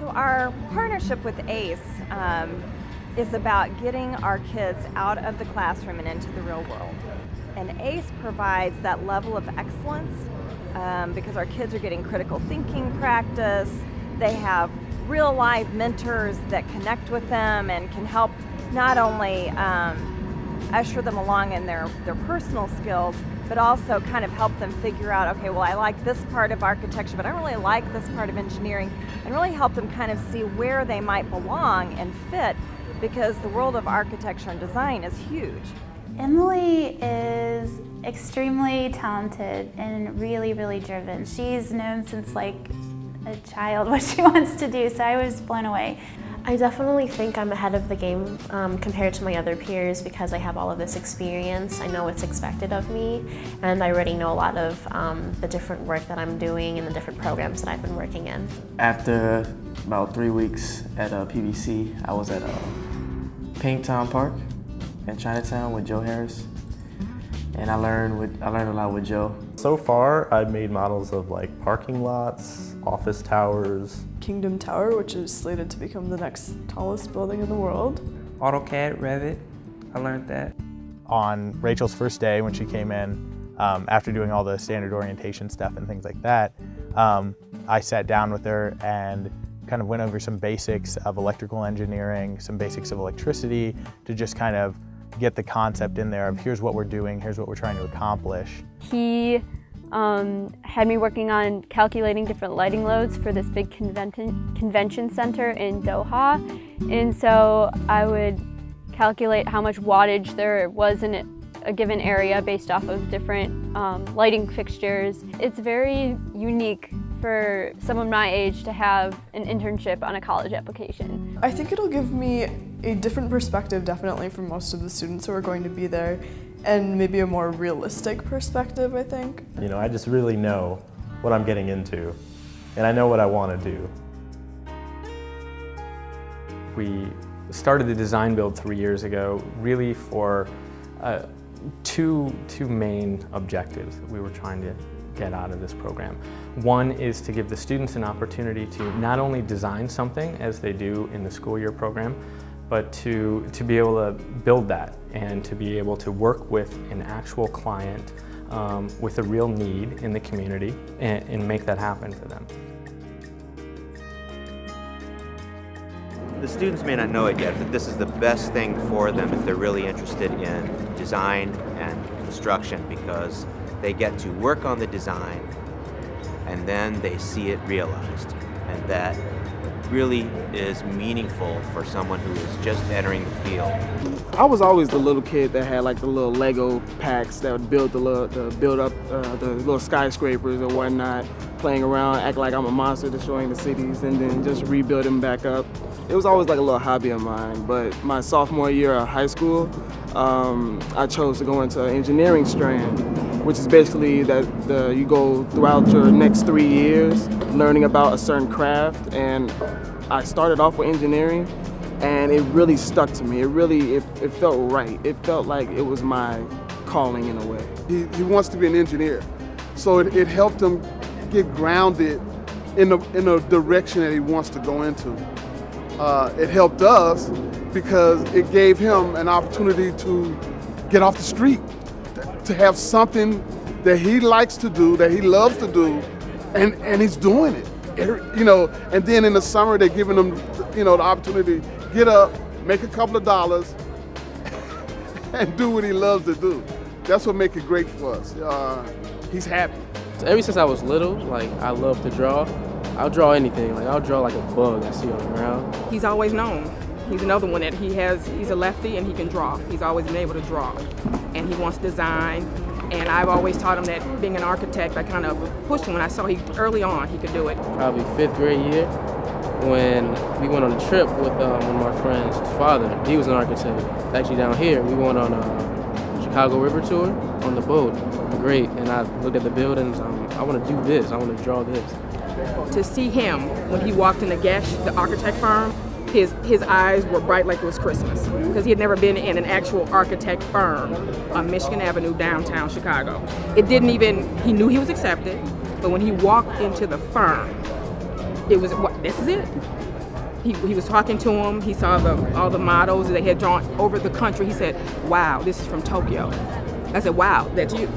So our partnership with ACE is about getting our kids out of the classroom and into the real world. And ACE provides that level of excellence because our kids are getting critical thinking practice. They have real live mentors that connect with them and can help not only usher them along in their personal skills, but also kind of help them figure out, okay, well, I like this part of architecture, but I really like this part of engineering, and really help them kind of see where they might belong and fit, because the world of architecture and design is huge. Emily is extremely talented and really, really driven. She's known since like a child what she wants to do, so I was blown away. I definitely think I'm ahead of the game compared to my other peers because I have all of this experience. I know what's expected of me, and I already know a lot of the different work that I'm doing and the different programs that I've been working in. After about 3 weeks at PBC, I was at Pinktown Park in Chinatown with Joe Harris, and I learned a lot with Joe. So far, I've made models of like parking lots, office towers. Kingdom Tower, which is slated to become the next tallest building in the world. AutoCAD, Revit, I learned that. On Rachel's first day when she came in, after doing all the standard orientation stuff and things like that, I sat down with her and kind of went over some basics of electrical engineering, some basics of electricity, to just kind of get the concept in there of here's what we're doing, here's what we're trying to accomplish. He had me working on calculating different lighting loads for this big convention center in Doha. And so I would calculate how much wattage there was in a given area based off of different lighting fixtures. It's very unique for someone my age to have an internship on a college application. I think it'll give me a different perspective, definitely, from most of the students who are going to be there, and maybe a more realistic perspective, I think. You know, I just really know what I'm getting into, and I know what I want to do. We started the design build 3 years ago, really for two main objectives that we were trying to get out of this program. One is to give the students an opportunity to not only design something as they do in the school year program, but to be able to build that and to be able to work with an actual client with a real need in the community and make that happen for them. The students may not know it yet, but this is the best thing for them if they're really interested in design and construction, because they get to work on the design and then they see it realized, and that really is meaningful for someone who is just entering the field. I was always the little kid that had like the little Lego packs that would build the little skyscrapers or whatnot, playing around, act like I'm a monster destroying the cities and then just rebuild them back up. It was always like a little hobby of mine, but my sophomore year of high school, I chose to go into an engineering strand, which is basically that you go throughout your next 3 years learning about a certain craft, and I started off with engineering, and it really stuck to me. It felt right. It felt like it was my calling in a way. He wants to be an engineer, so it helped him get grounded in the direction that he wants to go into. It helped us because it gave him an opportunity to get off the street, to have something that he likes to do, that he loves to do, and he's doing it. You know, and then in the summer they're giving him, you know, the opportunity to get up, make a couple of dollars, and do what he loves to do. That's what makes it great for us. He's happy. So ever since I was little, like, I love to draw. I'll draw anything. Like, I'll draw like a bug I see on the ground. He's always known. He's another one that he's a lefty and he can draw. He's always been able to draw. And he wants design. And I've always taught him that being an architect, I kind of pushed him when I saw early on he could do it. Probably 5th grade year when we went on a trip with one of my friends' father. He was an architect. Actually down here, we went on a Chicago River tour on the boat. Great, and I looked at the buildings. I want to do this. I want to draw this. To see him when he walked in the Gesh, the architect firm, his eyes were bright like it was Christmas, because he had never been in an actual architect firm on Michigan Avenue, downtown Chicago. He knew he was accepted, but when he walked into the firm, it was, what, this is it? he was talking to him. He saw all the models that they had drawn over the country. He said, "Wow, this is from Tokyo." I said, "Wow, that's you."